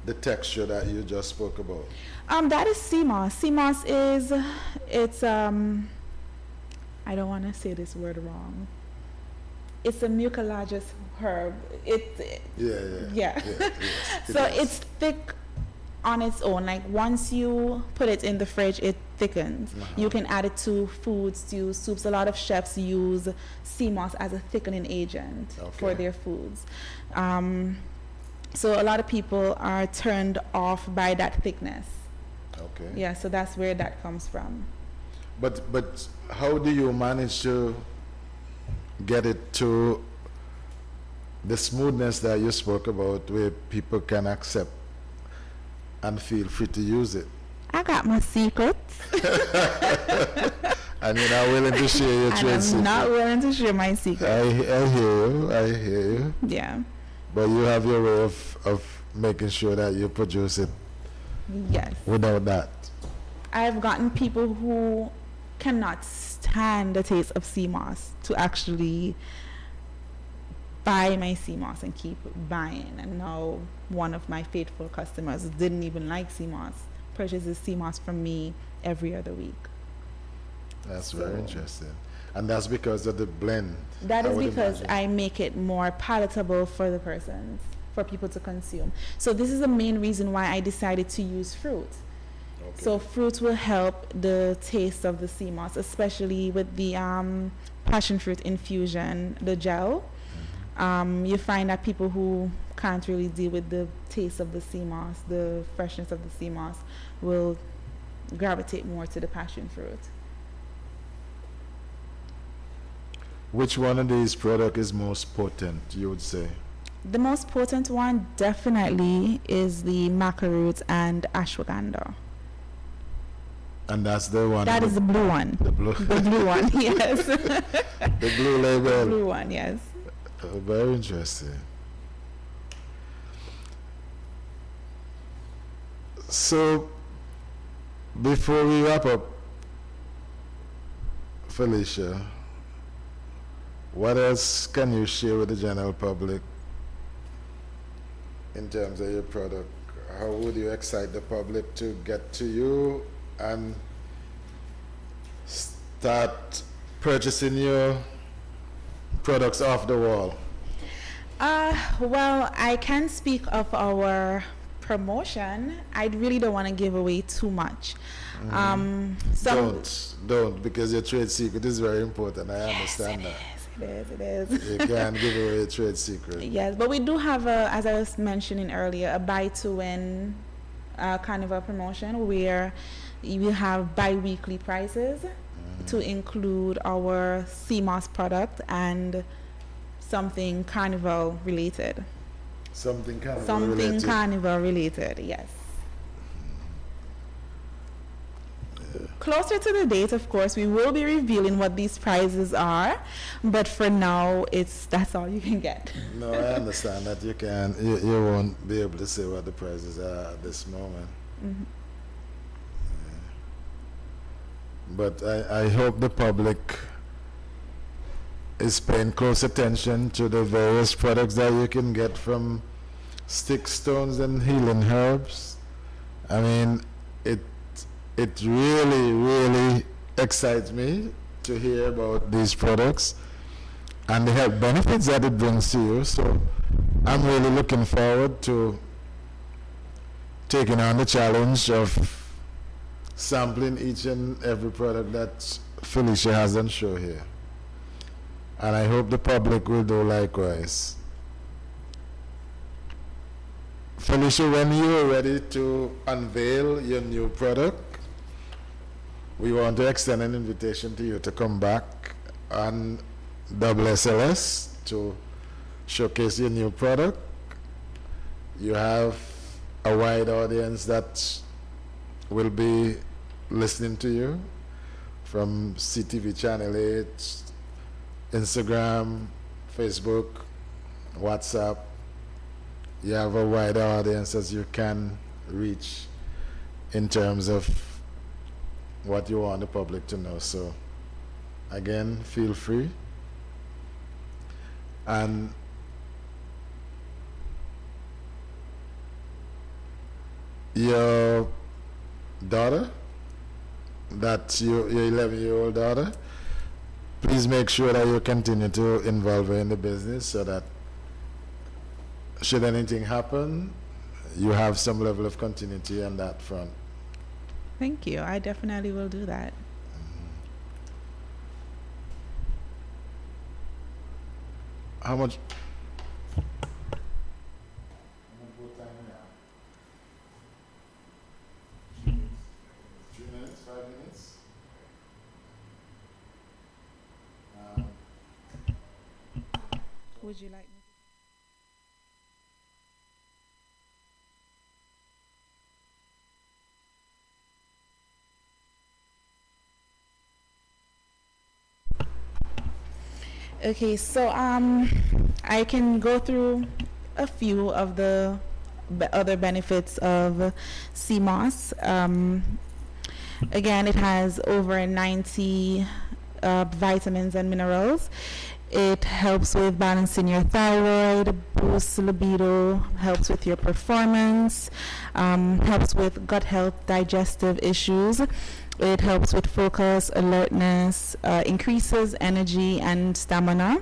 Speaker 1: the texture that you just spoke about?
Speaker 2: That is CMOS. CMOS it's I don't want to say this word wrong. It's a mucilaginous herb.
Speaker 1: Yeah.
Speaker 2: Yeah.
Speaker 1: Yes,
Speaker 2: So
Speaker 1: is.
Speaker 2: it's thick on its own. Like once you put it in the fridge, it thickens. You can add it to foods, to soups. A lot of chefs use sea moss as a thickening agent for their foods. So a lot of people are turned off by that thickness.
Speaker 1: Okay.
Speaker 2: Yeah, so that's where that comes from.
Speaker 1: But how do you manage to get it to the smoothness that you spoke about, where people can accept and feel free to use it?
Speaker 2: I got my secrets.
Speaker 1: And you're not willing to share your trade secret.
Speaker 2: I'm not willing to share my secrets.
Speaker 1: I hear you.
Speaker 2: Yeah.
Speaker 1: But you have your way of making sure that you produce it.
Speaker 2: Yes.
Speaker 1: Without that.
Speaker 2: I've gotten people who cannot stand the taste of sea moss to actually buy my sea moss and keep buying. And now one of my faithful customers didn't even like sea moss, purchases sea moss from me every other week.
Speaker 1: That's very interesting. And that's because of the blend.
Speaker 2: That is because
Speaker 1: imagine.
Speaker 2: I make it more palatable for the persons, for people to consume. So this is the main reason why I decided to use fruit.
Speaker 1: Okay.
Speaker 2: So fruit will help the taste of the sea moss, especially with the passion fruit infusion, the gel. You find that people who can't really deal with the taste of the sea moss, the freshness of the sea moss, will gravitate more to the passion fruit.
Speaker 1: Which one of these products is most potent, you would say?
Speaker 2: The most potent one definitely is the maca root and ashwagandha.
Speaker 1: And that's the one.
Speaker 2: That is the blue one.
Speaker 1: The blue.
Speaker 2: The blue one, yes.
Speaker 1: The blue label.
Speaker 2: The blue one, yes.
Speaker 1: Very interesting. So, before we wrap up, Felicia, what else can you share with the general public in terms of your product? How would you excite the public to get to you and start purchasing your products off the wall?
Speaker 2: Well, I can speak of our promotion. I really don't want to give away too much.
Speaker 1: Don't, because your trade secret is very important. I understand that.
Speaker 2: It is.
Speaker 1: You can't give away a trade secret.
Speaker 2: Yes, but we do have, as I was mentioning earlier, a buy-to-win kind of a promotion where we have bi-weekly prices to include our sea moss product and something carnival related.
Speaker 1: Something carnival
Speaker 2: Something
Speaker 1: related.
Speaker 2: carnival related, yes. Closer to the date, of course, we will be revealing what these prizes are, but for now, that's all you can get.
Speaker 1: No, I understand that you won't be able to say what the prizes are at this moment. But I hope the public is paying close attention to the various products that you can get from Stick Stones and Healing Herbs. I mean, it really, really excites me to hear about these products and the health benefits that it brings to you. So I'm really looking forward to taking on the challenge of sampling each and every product that Felicia has on show here. And I hope the public will do likewise. Felicia, when you are ready to unveil your new product, we want to extend an invitation to you to come back on SLS to showcase your new product. You have a wide audience that will be listening to you from CTV Channel 8, Instagram, Facebook, WhatsApp. You have a wider audience as you can reach in terms of what you want the public to know. So again, feel free. And your daughter, that's your 11-year-old daughter, please make sure that you continue to involve her in the business so that should anything happen, you have some level of continuity on that front.
Speaker 2: Thank you. I definitely will do that.
Speaker 1: How much? 3 minutes, 5 minutes?
Speaker 2: Would you like me? Okay, so I can go through a few of the other benefits of sea moss. Again, it has over 90 vitamins and minerals. It helps with balancing your thyroid, boosts libido, helps with your performance, helps with gut health, digestive issues. It helps with focus, alertness, increases energy and stamina.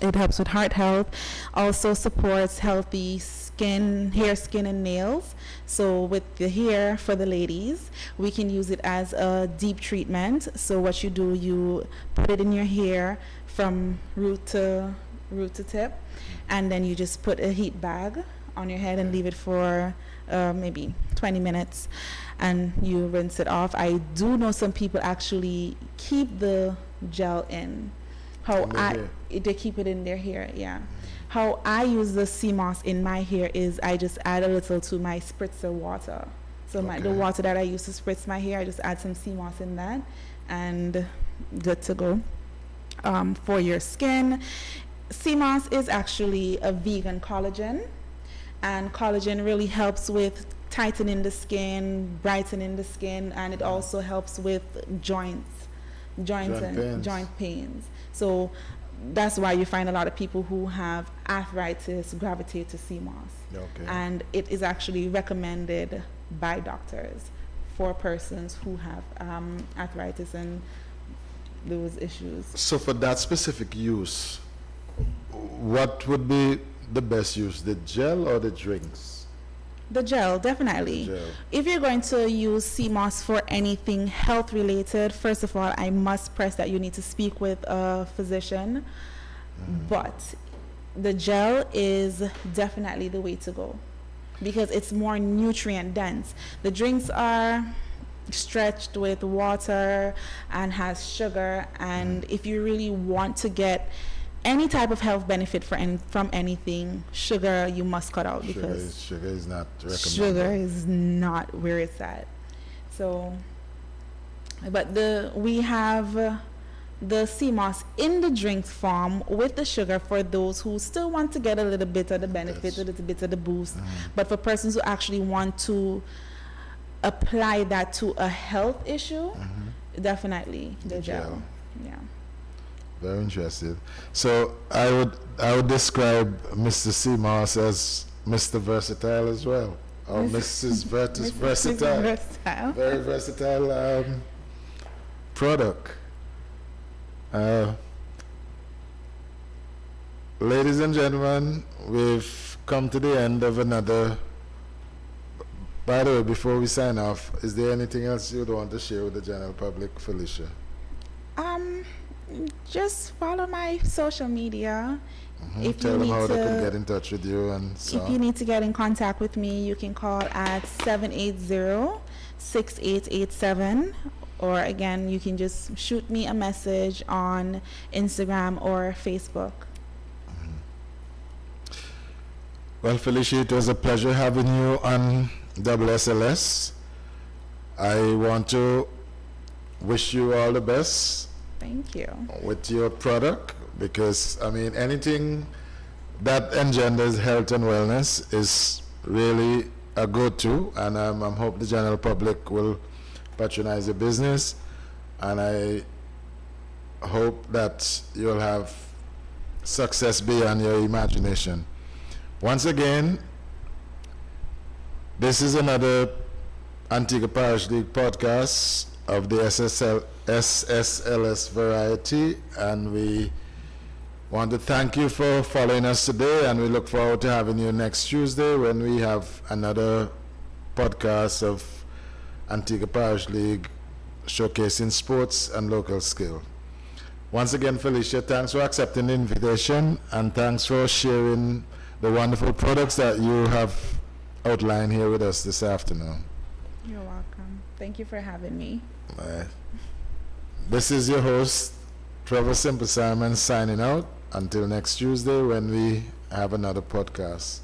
Speaker 2: It helps with heart health, also supports healthy skin, hair, skin, and nails. So with the hair for the ladies, we can use it as a deep treatment. So what you do, you put it in your hair from root to tip, and then you just put a heat bag on your head and leave it for maybe 20 minutes, and you rinse it off. I do know some people actually keep the gel in. They keep it in their hair, yeah. How I use the sea moss in my hair is I just add a little to my spritzer water. So the water that I use to spritz my hair, I just add some sea moss in that, and good to go. For your skin, sea moss is actually a vegan collagen, and collagen really helps with tightening the skin, brightening the skin, and it also helps with joint pains. So that's why you find a lot of people who have arthritis gravitate to sea moss.
Speaker 1: Okay.
Speaker 2: And it is actually recommended by doctors for persons who have arthritis and those issues.
Speaker 1: So for that specific use, what would be the best use, the gel or the drinks?
Speaker 2: The gel, definitely.
Speaker 1: The gel.
Speaker 2: If you're going to use sea moss for anything health related, first of all, I must press that you need to speak with a physician. But the gel is definitely the way to go because it's more nutrient dense. The drinks are stretched with water and has sugar, and if you really want to get any type of health benefit from anything, sugar you must cut out because
Speaker 1: sugar is not recommended.
Speaker 2: Sugar is not where it's at. So, but we have the sea moss in the drink form with the sugar for those who still want to get a little bit of the benefit, a little bit of the boost. But for persons who actually want to apply that to a health issue, definitely the gel. Yeah.
Speaker 1: Very interesting. So I would describe Mr. Sea Moss as Mr. Versatile as well, or Mrs. Versatile. Very versatile product. Ladies and gentlemen, we've come to the end of another. By the way, before we sign off, is there anything else you'd want to share with the general public, Felicia?
Speaker 2: Just follow my social media. If
Speaker 1: Tell
Speaker 2: you
Speaker 1: them
Speaker 2: need
Speaker 1: how they
Speaker 2: to,
Speaker 1: can get in touch with you and so
Speaker 2: if you need to get in contact with me, you can call at 780-6887, or again, you can just shoot me a message on Instagram or Facebook.
Speaker 1: Well, Felicia, it was a pleasure having you on WSLS. I want to wish you all the best.
Speaker 2: Thank you.
Speaker 1: With your product, because I mean anything that engenders health and wellness is really a go-to, and I hope the general public will patronize your business, and I hope that you'll have success beyond your imagination. Once again, this is another Antigua Parish League podcast of the SSLS variety, and we Want to thank you for following us today, and we look forward to having you next Tuesday when we have another podcast of Antigua Parish League showcasing sports and local skill. Once again, Felicia, thanks for accepting the invitation, and thanks for sharing the wonderful products that you have outlined here with us this afternoon.
Speaker 2: You're welcome. Thank you for having me.
Speaker 1: This is your host, Trevor Simple Simon, signing out. Until next Tuesday when we have another podcast.